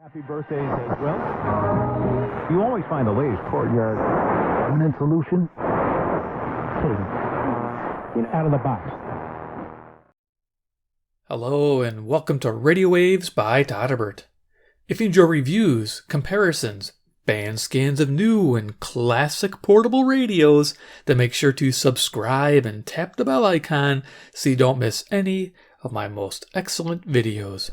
Happy birthdays as well. You always find the latest courtyard permanent solution. Out of the box. Hello and welcome to Radio Waves by Todderbert. If you enjoy reviews, comparisons, band scans of new and classic portable radios, then make sure to subscribe and tap the bell icon so you don't miss any of my most excellent videos.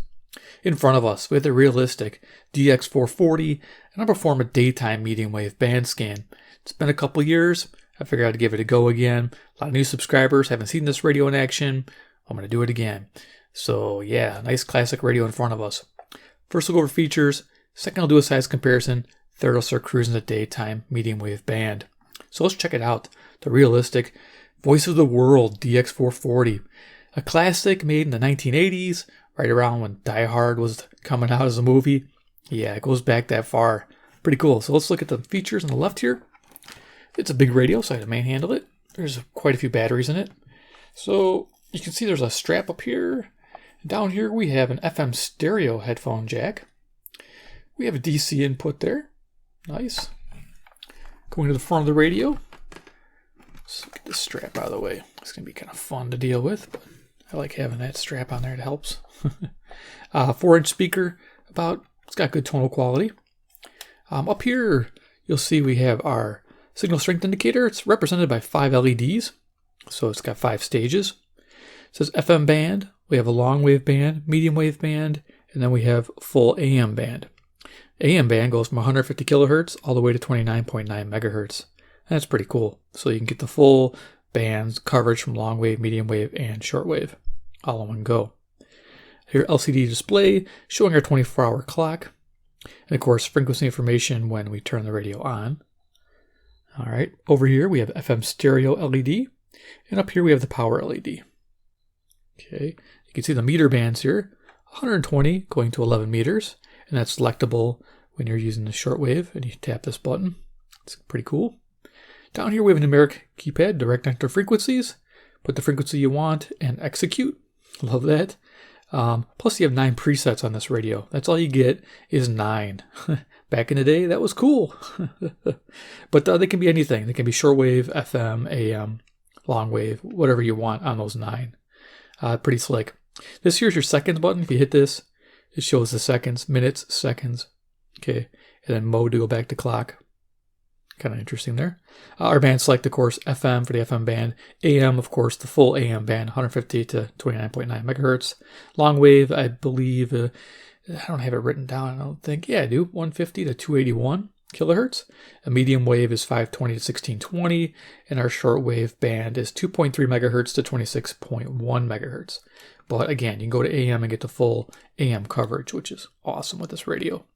In front of us, we have the realistic DX-440, and I'll perform a daytime medium wave band scan. It's been a couple years. I figured I'd give it a go again. A lot of new subscribers haven't seen this radio in action. I'm going to do it again. So yeah, nice classic radio in front of us. First we'll go over features. Second I'll do a size comparison. Third I'll start cruising the daytime medium wave band. So let's check it out. The realistic Voice of the World DX-440. A classic made in the 1980s, right around when Die Hard was coming out as a movie. Yeah, it goes back that far. Pretty cool. So let's look at the features on the left here. It's a big radio, so I had to manhandle it. There's quite a few batteries in it. So you can see there's a strap up here. Down here we have an FM stereo headphone jack. We have a DC input there. Nice. Going to the front of the radio. Let's get this strap out of the way. It's going to be kind of fun to deal with, but I like having that strap on there. It helps. 4-inch speaker. It's got good tonal quality. Up here, you'll see we have our signal strength indicator. It's represented by 5 LEDs. So it's got 5 stages. It says FM band. We have a long wave band, medium wave band, and then we have full AM band. AM band goes from 150 kilohertz all the way to 29.9 megahertz. That's pretty cool. So you can get the full bands coverage from long wave, medium wave, and shortwave all in one go. Here, LCD display showing our 24-hour clock. And of course, frequency information when we turn the radio on. All right, over here we have FM stereo LED. And up here we have the power LED. Okay, you can see the meter bands here. 120 going to 11 meters. And that's selectable when you're using the shortwave. And you tap this button. It's pretty cool. Down here we have a numeric keypad, direct enter frequencies. Put the frequency you want and execute. Love that. Plus you have 9 presets on this radio. That's all you get is 9. Back in the day, that was cool. But they can be anything. They can be shortwave, FM, AM, long wave, whatever you want on those 9. Pretty slick. This here's your seconds button. If you hit this, it shows the seconds, minutes, seconds. Okay, and then mode to go back to clock. Kind of interesting there. Our band select, of course, FM for the FM band. AM, of course, the full AM band, 150 to 29.9 megahertz. Long wave, I believe, I don't have it written down, I don't think. Yeah, I do, 150 to 281 kilohertz. A medium wave is 520 to 1620. And our short wave band is 2.3 megahertz to 26.1 megahertz. But again, you can go to AM and get the full AM coverage, which is awesome with this radio.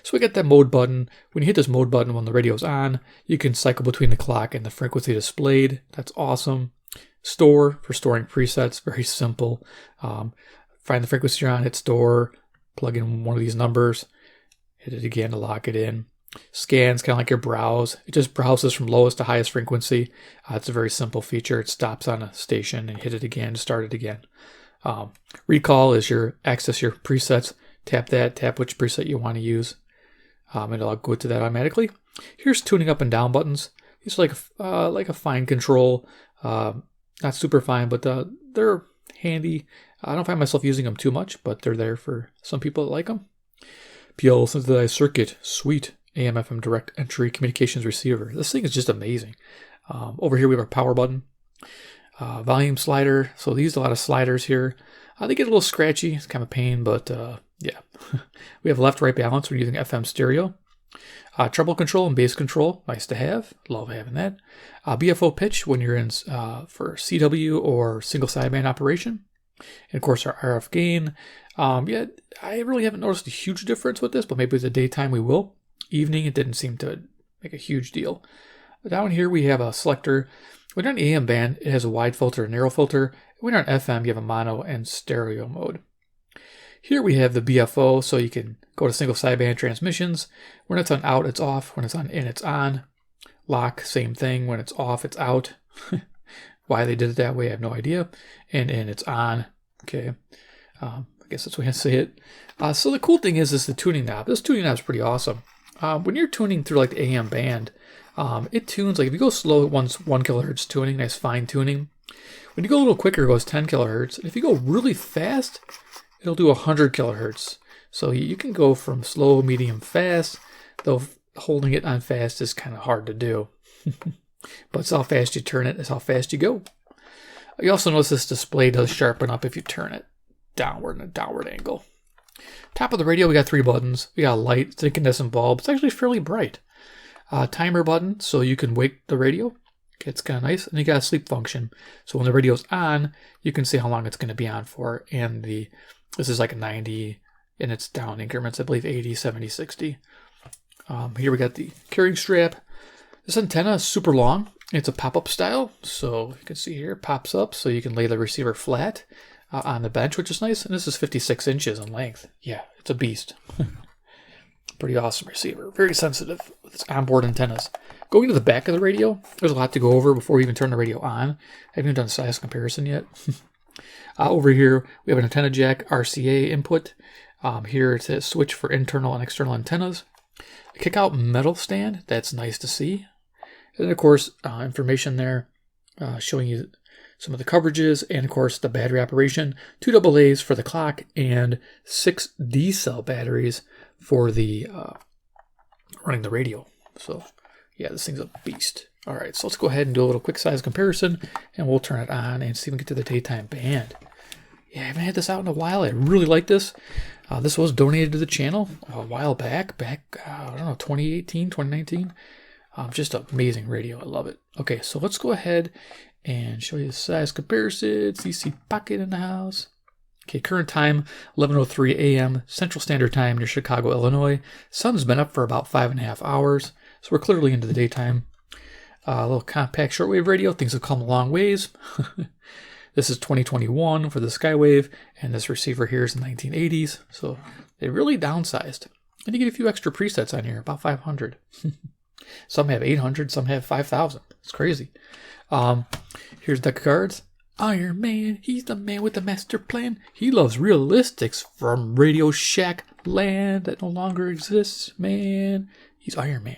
So we got that mode button. When you hit this mode button when the radio's on, you can cycle between the clock and the frequency displayed. That's awesome. Store for storing presets, very simple. Find the frequency you're on, hit store, plug in one of these numbers, hit it again to lock it in. Scans, kind of like your browse. It just browses from lowest to highest frequency. It's a very simple feature. It stops on a station and hit it again to start it again. Recall is your access your presets. Tap that, tap which preset you want to use, and it'll go to that automatically. Here's tuning up and down buttons. These are like a fine control, not super fine, but they're handy. I don't find myself using them too much, but they're there for some people that like them. PL synthesized circuit, sweet. AM FM direct entry communications receiver. This thing is just amazing. Over here we have our power button, volume slider. So these a lot of sliders here. They get a little scratchy. It's kind of a pain, but yeah. We have left-right balance when using FM stereo. Treble control and bass control, nice to have. Love having that. BFO pitch when you're in for CW or single sideband operation. And of course our RF gain. Yeah, I really haven't noticed a huge difference with this, but maybe the daytime we will. Evening, it didn't seem to make a huge deal. Down here we have a selector. When you're on AM band, it has a wide filter and narrow filter. When you're on FM, you have a mono and stereo mode. Here we have the BFO, so you can go to single sideband transmissions. When it's on out, it's off. When it's on in, it's on. Lock, same thing. When it's off, it's out. Why they did it that way, I have no idea. And in, it's on. Okay. guess that's the way I say it. So the cool thing is the tuning knob. This tuning knob is pretty awesome. When you're tuning through like the AM band, it tunes, like if you go slow, it wants 1 kilohertz tuning, nice fine tuning. When you go a little quicker, it goes 10 kilohertz. And if you go really fast, it'll do 100 kilohertz. So you can go from slow, medium, fast, though holding it on fast is kind of hard to do. But it's how fast you turn it, it's how fast you go. You also notice this display does sharpen up if you turn it downward in a downward angle. Top of the radio, we got 3 buttons. We got a light, it's an incandescent bulb. It's actually fairly bright. Timer button, so you can wake the radio. It's kind of nice. And you got a sleep function. So when the radio's on, you can see how long it's going to be on for. And this is like a 90, and it's down increments, I believe 80, 70, 60. Here we got the carrying strap. This antenna is super long. It's a pop-up style. So you can see here, it pops up so you can lay the receiver flat on the bench, which is nice. And this is 56 inches in length. Yeah, it's a beast. Pretty awesome receiver. Very sensitive with its onboard antennas. Going to the back of the radio, there's a lot to go over before we even turn the radio on. I haven't even done a size comparison yet. Over here, we have an antenna jack RCA input. Here it says switch for internal and external antennas. A kick-out metal stand, that's nice to see. And then, of course, information there showing you some of the coverages, and of course the battery operation. 2 AA's for the clock and 6 D-cell batteries for the running the radio. So yeah, this thing's a beast. All right, so let's go ahead and do a little quick size comparison, and we'll turn it on and see if we can get to the daytime band. Yeah, I haven't had this out in a while. I really like this. This was donated to the channel a while back, I don't know, 2018, 2019. Just an amazing radio. I love it. Okay, so let's go ahead and show you the size comparison. CC Pocket in the house. Okay, current time, 11:03 a.m. Central Standard Time near Chicago, Illinois. Sun's been up for about 5.5 hours, so we're clearly into the daytime. A little compact shortwave radio. Things have come a long ways. This is 2021 for the Skywave, and this receiver here is the 1980s, so they really downsized. And you get a few extra presets on here, about 500. Some have 800, some have 5,000. It's crazy. Here's deck of cards. Iron Man, he's the man with the master plan. He loves realistics from Radio Shack land that no longer exists, man. He's Iron Man.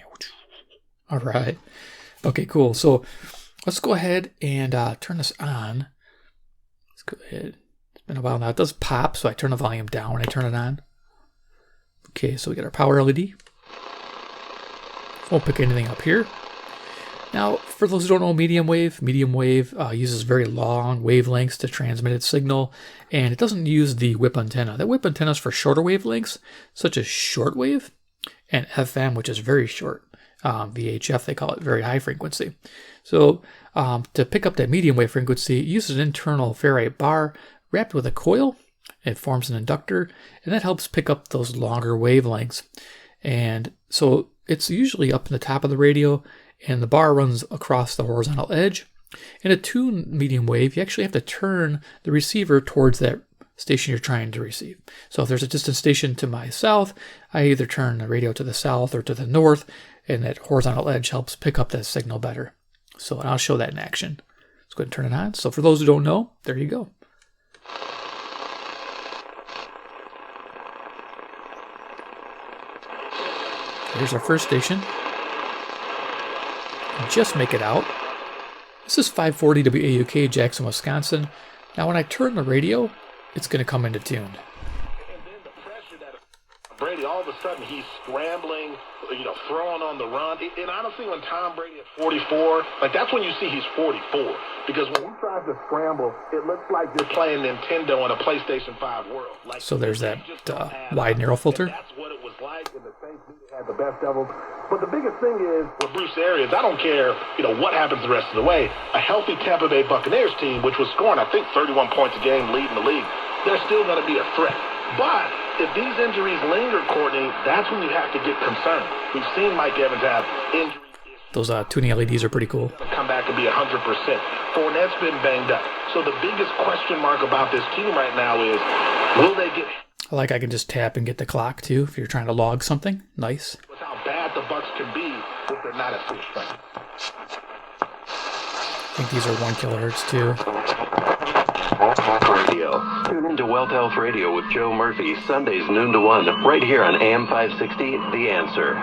All right. Okay, cool. So let's go ahead and turn this on. Let's go ahead. It's been a while now. It does pop, so I turn the volume down when I turn it on. Okay, so we got our power LED. Won't pick anything up here. Now, for those who don't know medium wave uses very long wavelengths to transmit its signal, and it doesn't use the whip antenna. That whip antenna is for shorter wavelengths, such as shortwave and FM, which is very short. VHF, they call it very high frequency. So to pick up that medium wave frequency, it uses an internal ferrite bar wrapped with a coil. It forms an inductor, and that helps pick up those longer wavelengths. And so it's usually up in the top of the radio, and the bar runs across the horizontal edge. In a tune medium wave, you actually have to turn the receiver towards that station you're trying to receive. So if there's a distant station to my south, I either turn the radio to the south or to the north, and that horizontal edge helps pick up that signal better. So I'll show that in action. Let's go ahead and turn it on. So for those who don't know, there you go. Here's our first station. Just make it out. This is 540 WAUK, Jackson, Wisconsin. Now when I turn the radio, it's going to come into tune. And then the pressure that Brady, all of a sudden he's scrambling, throwing on the run. And honestly, when Tom Brady at 44, that's when you see he's 44. Because when he tries to scramble, it looks like you're playing Nintendo in a PlayStation 5 world. So there's that wide narrow filter. And that's what it was like, and the Saints had the best devils. But the biggest thing is, with Bruce Arians, I don't care, what happens the rest of the way. A healthy Tampa Bay Buccaneers team, which was scoring, I think, 31 points a game, leading the league, they're still going to be a threat. But if these injuries linger, Courtney, that's when you have to get concerned. We've seen Mike Evans have injuries. Those tuning LEDs are pretty cool. Come back and be 100%. Fournette's been banged up. So the biggest question mark about this team right now is, will they get... I can just tap and get the clock, too, if you're trying to log something. Nice. With how bad the Bucs can be if they're not at full strength. I think these are 1 kilohertz, too. Radio. Tune into Wealth Health Radio with Joe Murphy, Sundays noon to 1, right here on AM 560, The Answer.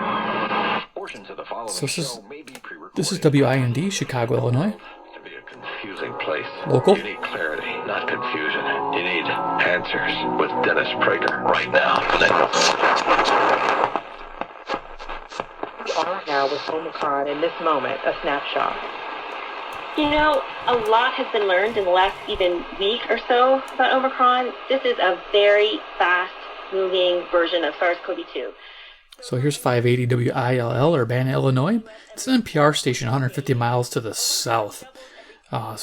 Portions of the following So show may be pre-recorded. this is WIND, Chicago, Illinois. To be a confusing place. Local. You need clarity, not confusion. You need answers with Dennis Prager right now. We are now with Omicron in this moment, a snapshot. You know, a lot has been learned in the last even week or so about Omicron. This is a very fast-moving version of SARS-CoV-2. So here's 580 WILL, Urbana, Illinois. It's an NPR station 150 miles to the south. And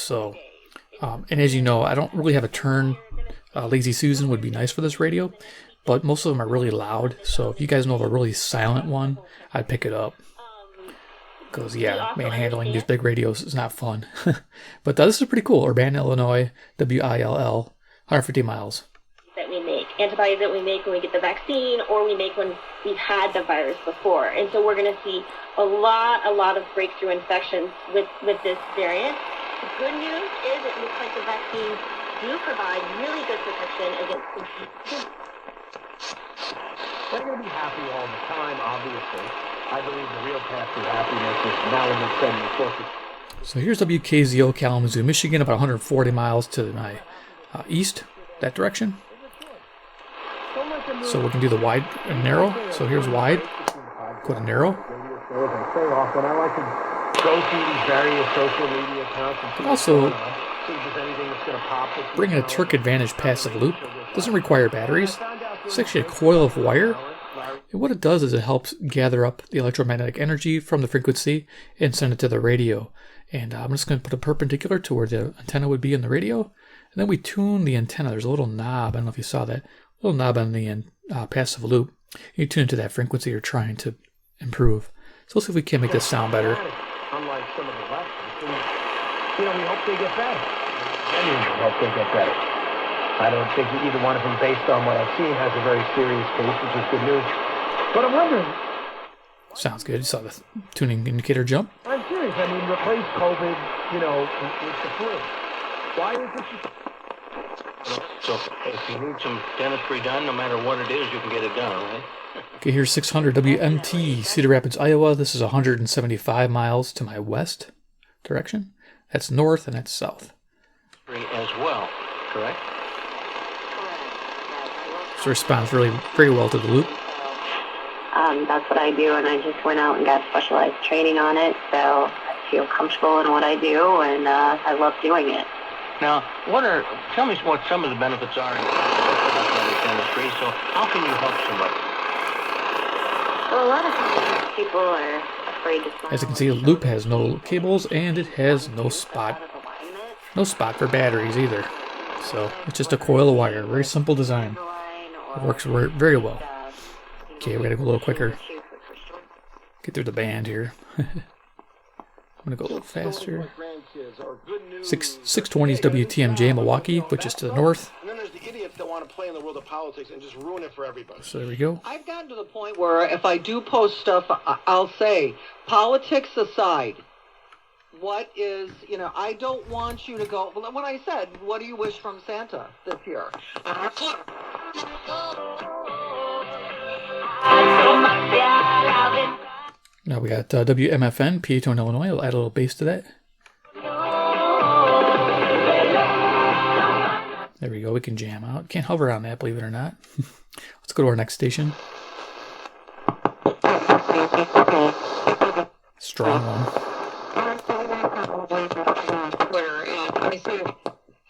as you know, I don't really have a turn. Lazy Susan would be nice for this radio, but most of them are really loud. So if you guys know of a really silent one, I'd pick it up. Because, yeah, manhandling these big radios is not fun. But this is pretty cool. Urbana, Illinois, WILL, 150 miles. That we make, antibodies that we make when we get the vaccine, or we make when we've had the virus before. And so we're going to see a lot of breakthrough infections with this variant. The good news is it looks like the vaccines do provide really good protection against infection. We're going to be happy all the time, obviously. I believe the real path to happiness is now in the spending focus. So here's WKZO, Kalamazoo, Michigan, about 140 miles to my east, that direction. So we can do the wide and narrow. So here's wide, go to narrow. I like to go through these various social media accounts and see Also, see if there's anything that's going to pop. bringing a Turk Advantage passive loop doesn't require batteries. It's actually a coil of wire. And what it does is it helps gather up the electromagnetic energy from the frequency and send it to the radio. And I'm just going to put a perpendicular to where the antenna would be in the radio. And then we tune the antenna. There's a little knob. I don't know if you saw that. Little knob on the passive loop. You tune it to that frequency you're trying to improve. So let's see if we can make this sound better. Unlike some of the left, we hope they get better. Genuinely hope they get better. I don't think either one of them, based on what I've seen, has a very serious case, which is good news. But I'm wondering. Sounds good. You saw the tuning indicator jump. I'm serious. I mean, replace COVID, with the flu. Why is it? So if you need some dentistry done, no matter what it is, you can get it done, right? Okay, here's 600 WMT, Cedar Rapids, Iowa. This is 175 miles to my west direction. That's north and that's south. As well, correct? So it responds very well to the loop. That's what I do, and I just went out and got specialized training on it, so I feel comfortable in what I do, and I love doing it. Now, tell me what some of the benefits are in dentistry, so how can you help somebody? Well, a lot of times people are afraid to smile. As you can see, the loop has no cables and it has no spot for batteries either. So it's just a coil of wire. Very simple design. It works very well. Okay, we gotta go a little quicker. Get through the band here. I'm gonna go a little faster. 620's WTMJ Milwaukee, which is to the north. And then there's the idiots that want to play in the world of politics and just ruin it for everybody. So there we go. I've gotten to the point where if I do post stuff, I'll say, politics aside, what is, I don't want you to go, when I said, what do you wish from Santa this year? Now we got WMFN, Peatone, Illinois. I'll add a little bass to that. There we go. We can jam out. Can't hover on that, believe it or not. Let's go to our next station. Strong one.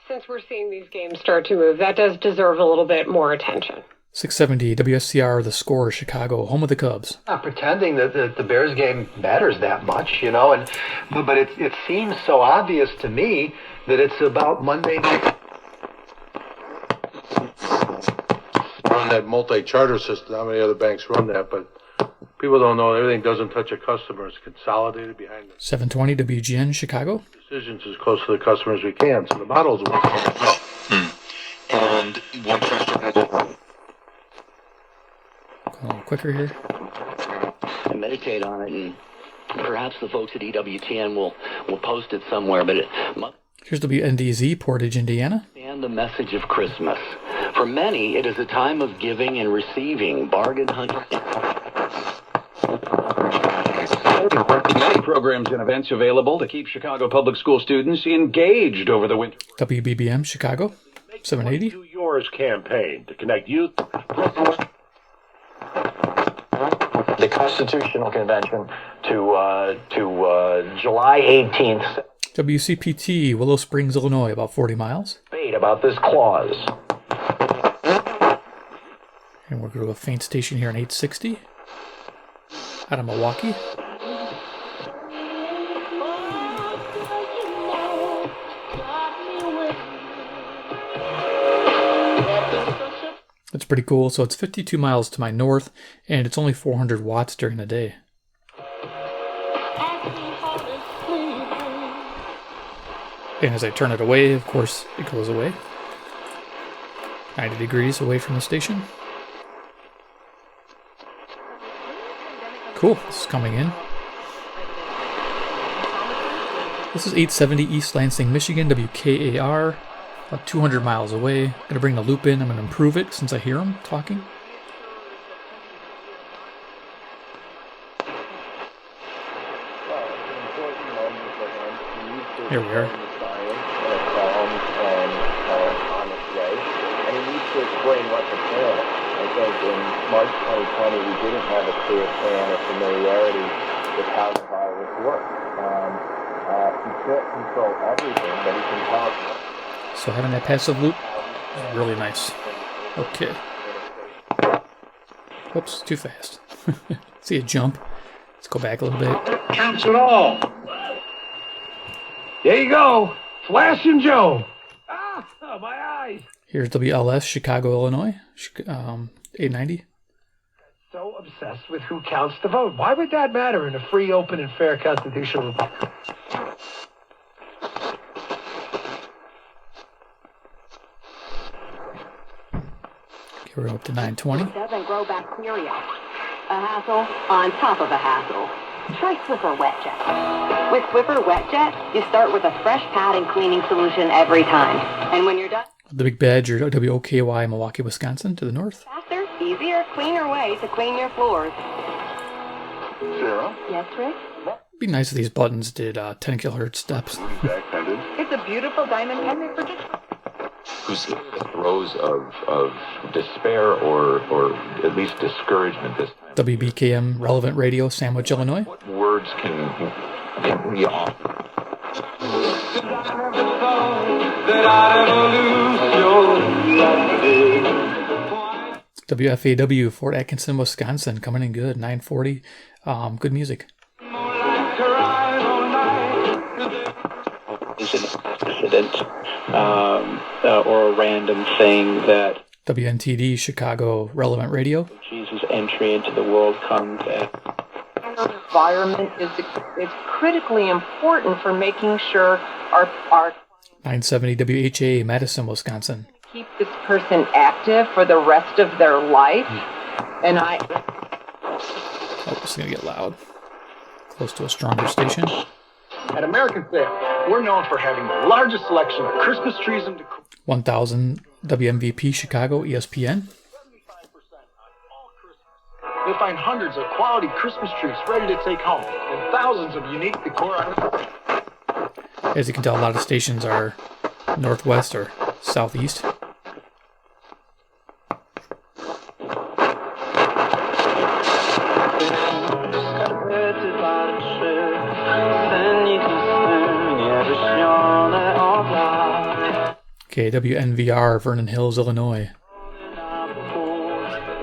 Since we're seeing these games start to move, that does deserve a little bit more attention. 670 WSCR, The Score, Chicago, home of the Cubs. Not pretending that the Bears game matters that much, but it seems so obvious to me that it's about Monday night. Run that multi-charter system. How many other banks run that? But people don't know everything doesn't touch a customer. It's consolidated behind it. 720 WGN, Chicago. Decisions as close to the customer as we can. So the model's working. And one question has A little quicker here. And meditate on it, and perhaps the folks at EWTN will post it somewhere. But here's WNDZ, Portage, Indiana. on the message of Christmas. For many, it is a time of giving and receiving, bargain hunting. Many programs and events available to keep Chicago public school students engaged over the winter. WBBM Chicago, 780. Do Yours campaign to connect youth. The Constitutional Convention to July 18th. WCPT, Willow Springs, Illinois, about 40 miles. Debate about this clause. And we're going to a faint station here in 860. Out of Milwaukee. That's pretty cool. So it's 52 miles to my north, and it's only 400 watts during the day. And as I turn it away, of course, it goes away. 90 degrees away from the station. Cool, this is coming in. This is 870 East Lansing, Michigan, WKAR. About 200 miles away. I'm going to bring the loop in. I'm going to improve it since I hear him talking. Here we are. And he needs to explain what the plan is. I think in March 2020 we didn't have a clear plan or familiarity with how the virus works. He can't control everything, but he can talk. So having that passive loop is really nice. Okay. Whoops, too fast. See a jump. Let's go back a little bit. Counts it all. There you go. Flashing Joe. Ah, my eyes. Here's WLS, Chicago, Illinois. 890. So obsessed with who counts the vote. Why would that matter in a free, open, and fair constitutional republic? Okay, we're up to 920. It doesn't grow bacteria. A hassle on top of a hassle. Try Swiffer Wet Jet. With Swiffer Wet Jet, you start with a fresh pad and cleaning solution every time. And when you're done... The Big Badger, WOKY, Milwaukee, Wisconsin, to the north. Faster, easier, cleaner way to clean your floors. Sarah? Yes, Rick? It'd be nice if these buttons did 10 kilohertz steps. It's a beautiful diamond pendant for just... Who's in the throes of despair or at least discouragement this time. WBKM Relevant Radio, Sandwich, Illinois. What words can we offer? WFAW, Fort Atkinson, Wisconsin, coming in good, 940. Good music. Is an accident or a random thing that WNTD, Chicago Relevant Radio. Jesus' entry into the world comes at. Environment is critically important for making sure our 970 WHA, Madison, Wisconsin. keep this person active for the rest of their life. And Oh, this is going to get loud. Close to a stronger station. At American Fair, we're known for having the largest selection of Christmas trees and decor. 1000 WMVP Chicago ESPN. You'll find hundreds of quality Christmas trees ready to take home and thousands of unique decor items. As you can tell, a lot of stations are northwest or southeast. Okay, WNVR, Vernon Hills, Illinois.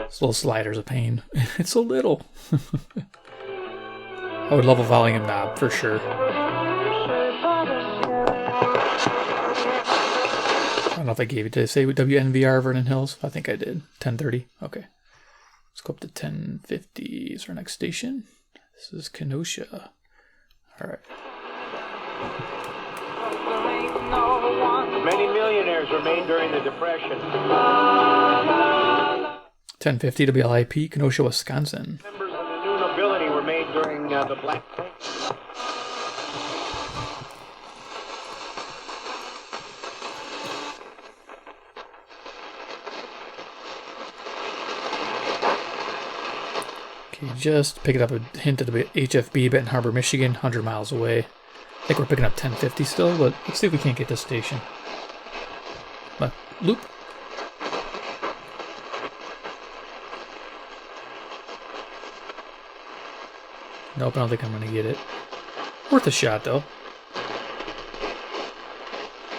This little slider's a pain. It's so little. I would love a volume knob for sure. I don't know if I gave it. Did I say WNVR, Vernon Hills? I think I did. 1030. Okay. Let's go up to 1050. Is our next station? This is Kenosha. All right. Many millionaires were made during the Depression. 1050 WLIP, Kenosha, Wisconsin. Members of the new nobility were made during the Black Plague. Okay, just picking up a hint of the HFB, Benton Harbor, Michigan, 100 miles away. I think we're picking up 1050 still, but let's see if we can't get this station. Loop. Nope, I don't think I'm going to get it. Worth a shot, though.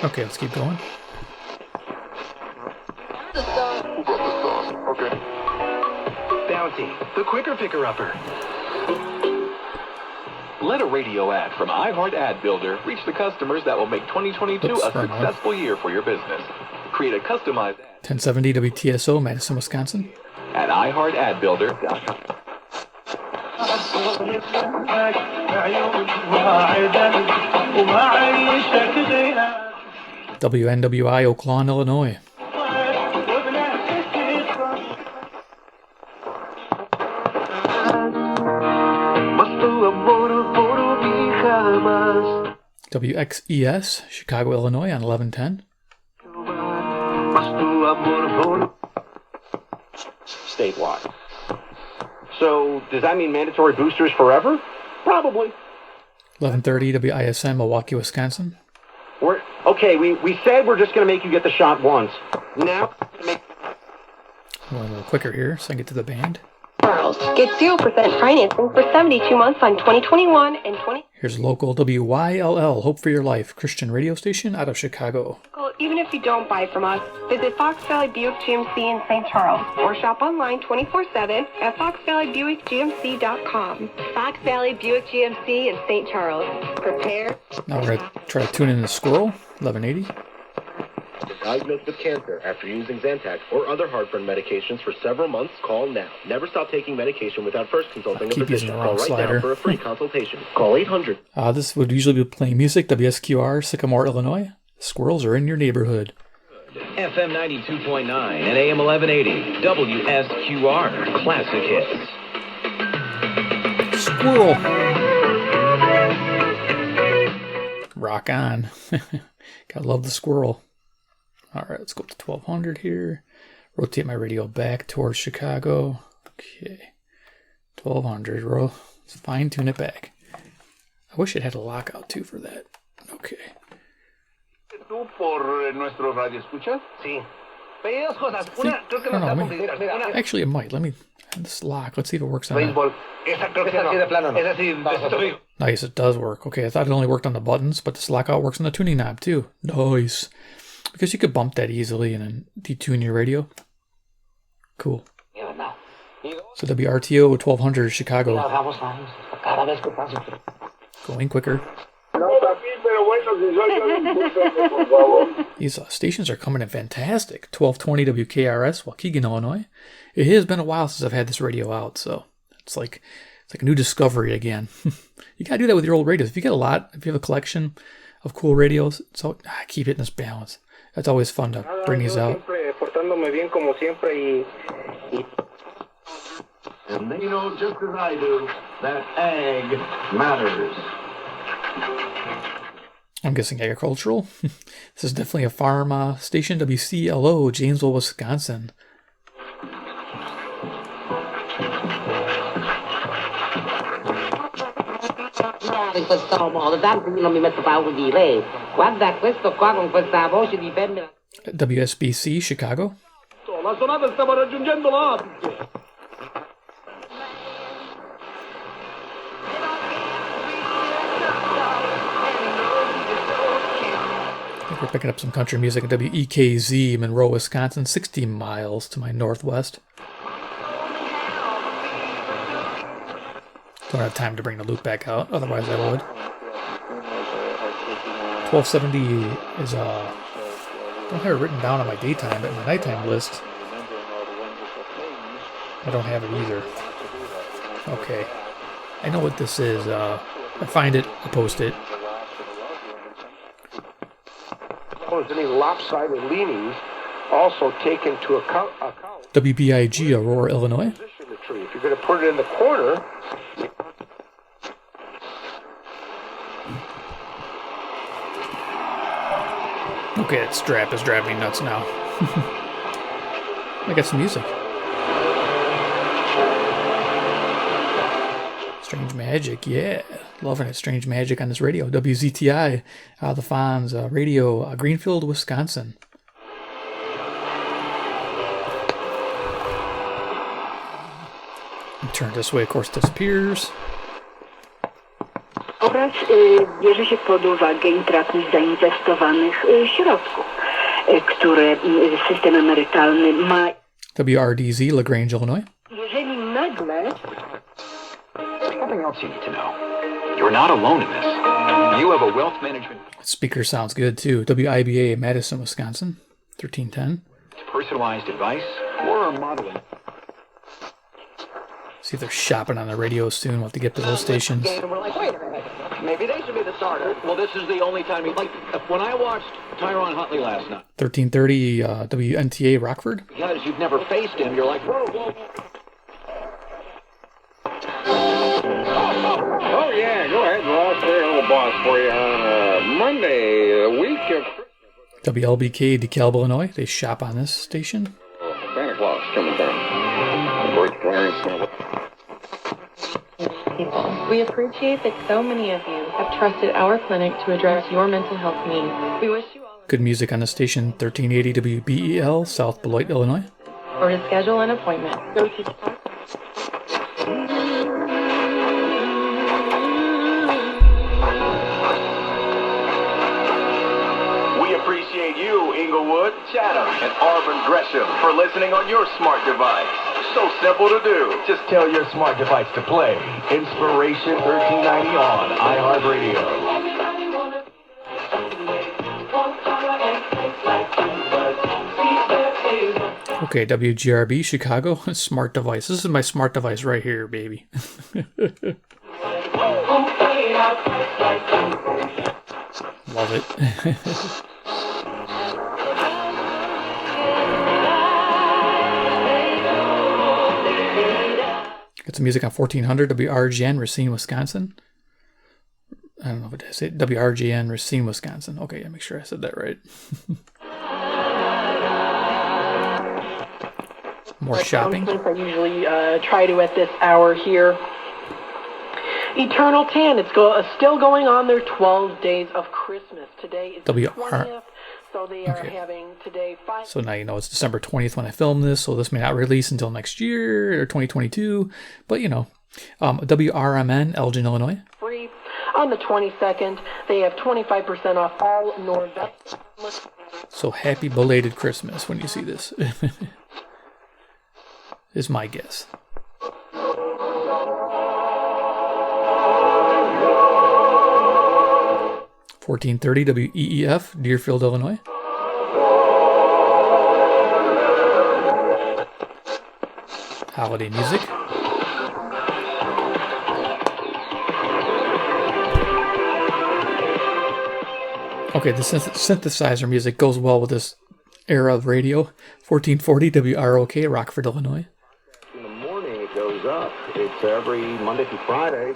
Okay, let's keep going. Okay. Bounty, the quicker picker-upper. Let a radio ad from iHeart Ad Builder reach the customers that will make 2022 a successful year for your business. Create a customized ad. 1070 WTSO, Madison, Wisconsin. At iHeartAdBuilder.com. WNWI, Oaklawn, Illinois. WXES, Chicago, Illinois on 1110. Statewide. So, does that mean mandatory boosters forever? Probably. 1130 WISM, Milwaukee, Wisconsin. We said we're just going to make you get the shot once. Now, Going a little quicker here so I can get to the band. Get 0% financing for 72 months on 2021 and 20. Here's local WYLL, Hope for Your Life, Christian radio station out of Chicago. Even if you don't buy from us, visit Fox Valley Buick GMC in St. Charles or shop online 24/7 at foxvalleybuickgmc.com. Fox Valley Buick GMC in St. Charles. Prepare. Now we're going to try to tune in the Squirrel, 1180. Diagnosed with cancer after using Zantac or other heartburn medications for several months, call now. Never stop taking medication without first consulting a physician. Call right now for a free consultation. Call 800. This would usually be playing music, WSQR, Sycamore, Illinois. Squirrels are in your neighborhood. FM 92.9 and AM 1180, WSQR, Classic Hits. Squirrel. Rock on. Gotta love the squirrel. All right, let's go up to 1200 here. Rotate my radio back towards Chicago. Okay, 1200. Let's fine tune it back. I wish it had a lockout too for that. Okay. ¿Tú por nuestro radio escuchas? Sí. Actually, it might. Let me have this lock. Let's see if it works on that. Nice, it does work. Okay, I thought it only worked on the buttons, but this lockout works on the tuning knob too. Nice. Because you could bump that easily and then detune your radio. Cool. So WRTO 1200 Chicago. Going quicker. These stations are coming in fantastic. 1220 WKRS, Waukegan, Illinois. It has been a while since I've had this radio out, so it's like a new discovery again. You gotta do that with your old radios. If you get a lot, if you have a collection of cool radios, so keep hitting this balance. That's always fun to bring these out. And they know just as I do that ag matters. I'm guessing agricultural. This is definitely a farm station. WCLO, Janesville, Wisconsin. WSBC, Chicago. La sonata stava raggiungendo l'apice. I think we're picking up some country music at WEKZ, Monroe, Wisconsin, 60 miles to my northwest. Don't have time to bring the loop back out, otherwise I would. 1270 is, I don't have it written down on my daytime, but my nighttime list, I don't have it either. Okay. I know what this is. I find it, I post it. There's any lopsided leanings also take into account. WBIG, Aurora, Illinois. If you're going to put it in the corner. Okay, that strap is driving me nuts now. I got some music. Strange Magic, yeah. Loving it. Strange Magic on this radio. WZTI, the Fonz radio, Greenfield, Wisconsin. Turn this way, of course, disappears. Oraz bierze się pod uwagę intratność zainwestowanych środków, które system emerytalny ma. WRDZ, LaGrange, Illinois. Jeżeli nagle... Something else you need to know. You're not alone in this. You have a wealth management... Speaker sounds good, too. WIBA, Madison, Wisconsin, 1310. Personalized advice or modeling. See if they're shopping on the radio soon. We'll have to get to those stations. And we're like, wait a minute. Maybe they should be the starter. Well, this is the only time like when I watched Tyron Huntley last night. 1330 WNTA Rockford. Because you've never faced him, you're like, whoa, whoa. Oh, yeah, go ahead, Ross. There, a little boss for you on Monday, a week of... WLBK, DeKalb, Illinois. They shop on this station. Santa Claus coming down. Bird flaring, smell. People. We appreciate that so many of you have trusted our clinic to address your mental health needs. We wish you all Good music on the station. 1380 WBEL, South Beloit, Illinois. or to schedule an appointment. Go to We appreciate you, Inglewood, Chatham, and Auburn Gresham for listening on your smart device. So simple to do. Just tell your smart device to play Inspiration 1390 on iHeartRadio. Okay, WGRB, Chicago, smart device. This is my smart device right here, baby. Love it. Get some music on 1400 WRGN, Racine, Wisconsin. I don't know if it is. WRGN, Racine, Wisconsin. Okay, yeah, make sure I said that right. More shopping. I usually try to at this hour here. Eternal Tan, it's still going on their 12 days of Christmas. Today is the 20th, so they are having today 5. So now you know it's December 20th when I film this, so this may not release until next year or 2022, but you know. WRMN, Elgin, Illinois. Free. On the 22nd, they have 25% off all Norvest. So happy belated Christmas when you see this. Is my guess. $14.30 WEEF, Deerfield, Illinois. Holiday music. Okay, the synthesizer music goes well with this era of radio. 1440 WROK, Rockford, Illinois. In the morning, it goes up. It's every Monday through Friday.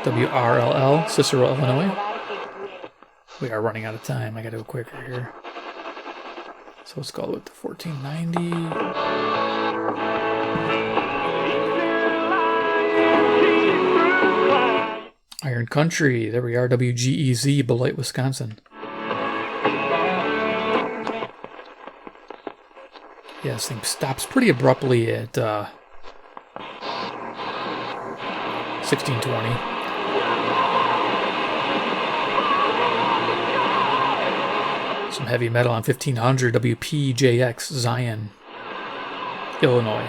WRLL, Cicero, Illinois. We are running out of time. I gotta go quicker here. So let's go with the 1490. Iron Country. There we are. WGEZ, Beloit, Wisconsin. Yeah, this thing stops pretty abruptly at 1620. Some heavy metal on 1500 WPJX, Zion, Illinois.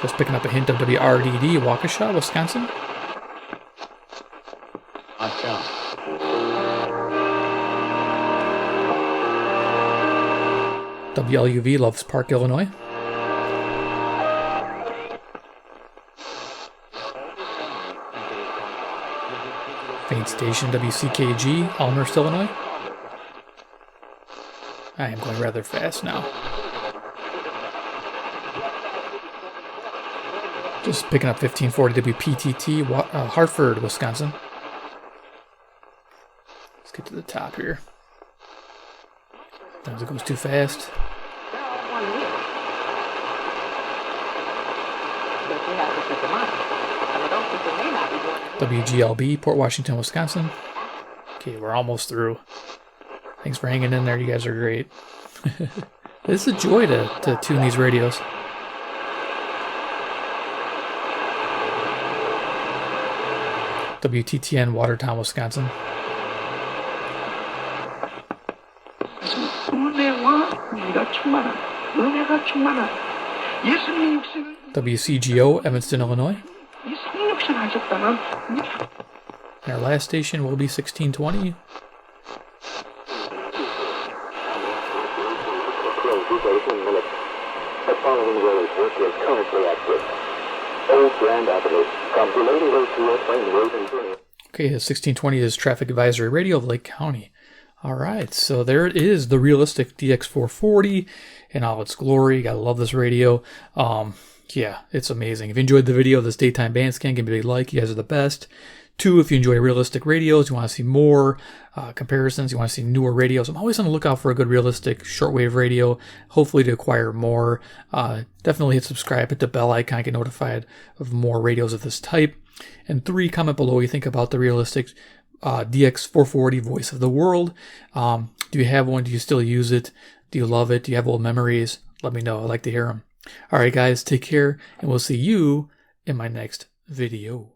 Just picking up a hint of WRDD, Waukesha, Wisconsin. WLUV, Loves Park, Illinois. Faint Station, WCKG, Elmhurst, Illinois. I am going rather fast now. Just picking up 1540 WPTT, Hartford, Wisconsin. Let's get to the top here. Sometimes it goes too fast. WGLB, Port Washington, Wisconsin. Okay, we're almost through. Thanks for hanging in there. You guys are great. It's a joy to tune these radios. WTTN, Watertown, Wisconsin. WCGO, Evanston, Illinois. And our last station will be 1620. The following road work is currently active. Old Grand Avenue, complementary road to Airplane Road and Bridge. Okay, 1620 is Traffic Advisory Radio of Lake County. All right, so there it is, the realistic DX-440 in all its glory. Gotta love this radio. Yeah, it's amazing. If you enjoyed the video of this daytime band scan, give me a big like. You guys are the best. 2, if you enjoy realistic radios, you want to see more comparisons, you want to see newer radios, I'm always on the lookout for a good realistic shortwave radio, hopefully to acquire more. Definitely hit subscribe, hit the bell icon, get notified of more radios of this type. And 3, comment below what you think about the realistic DX-440 Voice of the World. Do you have one? Do you still use it? Do you love it? Do you have old memories? Let me know. I'd like to hear them. All right, guys, take care, and we'll see you in my next video.